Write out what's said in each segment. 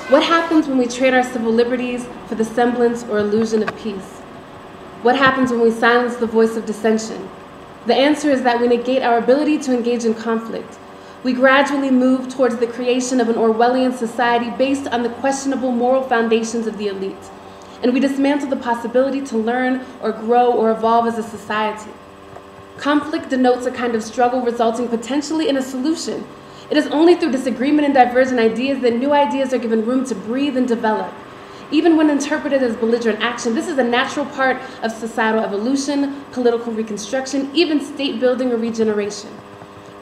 What happens when we trade our civil liberties for the semblance or illusion of peace? What happens when we silence the voice of dissension? The answer is that we negate our ability to engage in conflict. We gradually move towards the creation of an Orwellian society based on the questionable moral foundations of the elite. And we dismantle the possibility to learn or grow or evolve as a society. Conflict denotes a kind of struggle resulting potentially in a solution. It is only through disagreement and divergent ideas that new ideas are given room to breathe and develop. Even when interpreted as belligerent action, this is a natural part of societal evolution, political reconstruction, even state building or regeneration.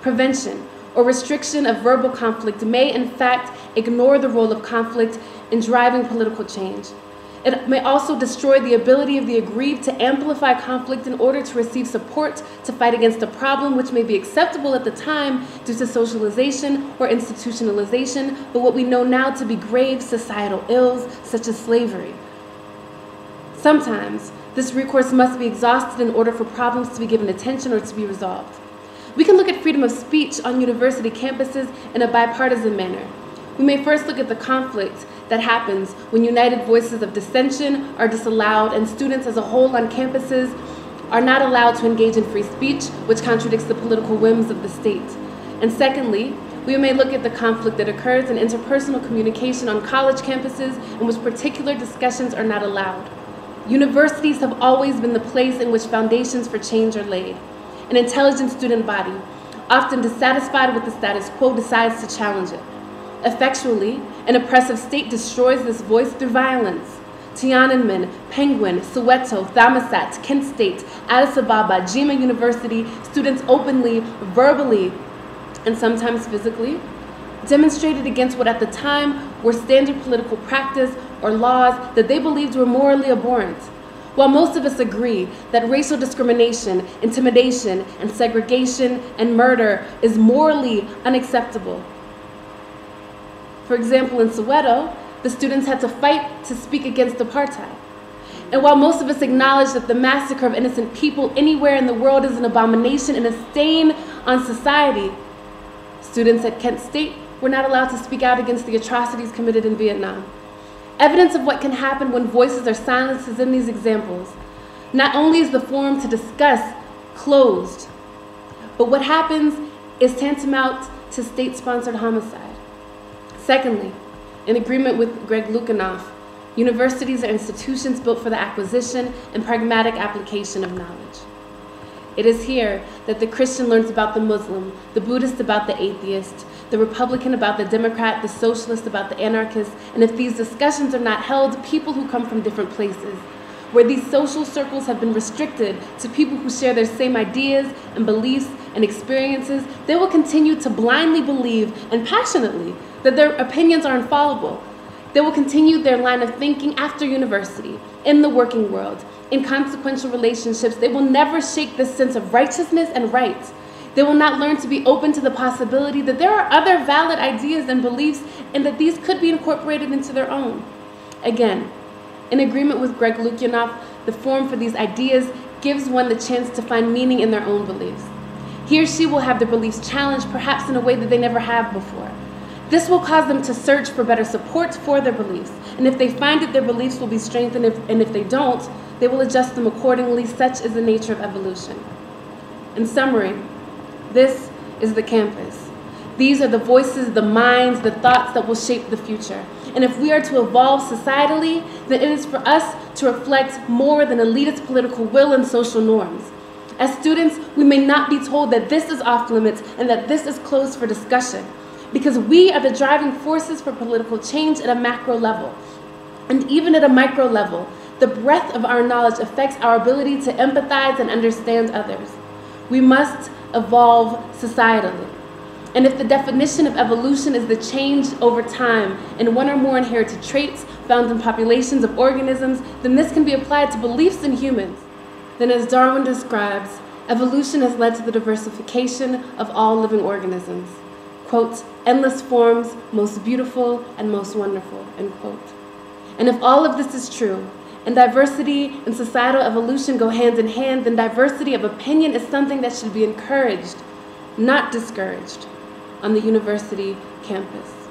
Prevention or restriction of verbal conflict may, in fact, ignore the role of conflict in driving political change. It may also destroy the ability of the aggrieved to amplify conflict in order to receive support to fight against a problem which may be acceptable at the time due to socialization or institutionalization, but what we know now to be grave societal ills, such as slavery. Sometimes, this recourse must be exhausted in order for problems to be given attention or to be resolved. We can look at freedom of speech on university campuses in a bipartisan manner. We may first look at the conflict that happens when united voices of dissension are disallowed and students as a whole on campuses are not allowed to engage in free speech, which contradicts the political whims of the state. And secondly, we may look at the conflict that occurs in interpersonal communication on college campuses in which particular discussions are not allowed. Universities have always been the place in which foundations for change are laid. An intelligent student body, often dissatisfied with the status quo, decides to challenge it. Effectually, an oppressive state destroys this voice through violence. Tiananmen, Penguin, Soweto, Thammasat, Kent State, Addis Ababa, Jima University, students openly, verbally, and sometimes physically, demonstrated against what at the time were standard political practice or laws that they believed were morally abhorrent. While most of us agree that racial discrimination, intimidation, and segregation and murder is morally unacceptable. For example, in Soweto, the students had to fight to speak against apartheid. And while most of us acknowledge that the massacre of innocent people anywhere in the world is an abomination and a stain on society, students at Kent State were not allowed to speak out against the atrocities committed in Vietnam. Evidence of what can happen when voices are silenced is in these examples. Not only is the forum to discuss closed, but what happens is tantamount to state-sponsored homicide. Secondly, in agreement with Greg Lukianoff, universities are institutions built for the acquisition and pragmatic application of knowledge. It is here that the Christian learns about the Muslim, the Buddhist about the atheist, the Republican about the Democrat, the Socialist about the anarchist, and if these discussions are not held, people who come from different places, where these social circles have been restricted to people who share their same ideas and beliefs and experiences, they will continue to blindly believe and passionately that their opinions are infallible. They will continue their line of thinking after university, in the working world, in consequential relationships. They will never shake this sense of righteousness and right. They will not learn to be open to the possibility that there are other valid ideas and beliefs and that these could be incorporated into their own. Again, in agreement with Greg Lukianoff, the forum for these ideas gives one the chance to find meaning in their own beliefs. He or she will have their beliefs challenged, perhaps in a way that they never have before. This will cause them to search for better support for their beliefs. And if they find it, their beliefs will be strengthened, and if they don't, they will adjust them accordingly. Such is the nature of evolution. In summary, this is the campus. These are the voices, the minds, the thoughts that will shape the future. And if we are to evolve societally, then it is for us to reflect more than elitist political will and social norms. As students, we may not be told that this is off limits and that this is closed for discussion, because we are the driving forces for political change at a macro level. And even at a micro level, the breadth of our knowledge affects our ability to empathize and understand others. We must evolve societally. And if the definition of evolution is the change over time in one or more inherited traits found in populations of organisms, then this can be applied to beliefs in humans. Then, as Darwin describes, evolution has led to the diversification of all living organisms. Quote, endless forms, most beautiful and most wonderful, end quote. And if all of this is true, and diversity and societal evolution go hand in hand, then diversity of opinion is something that should be encouraged, not discouraged, on the university campus.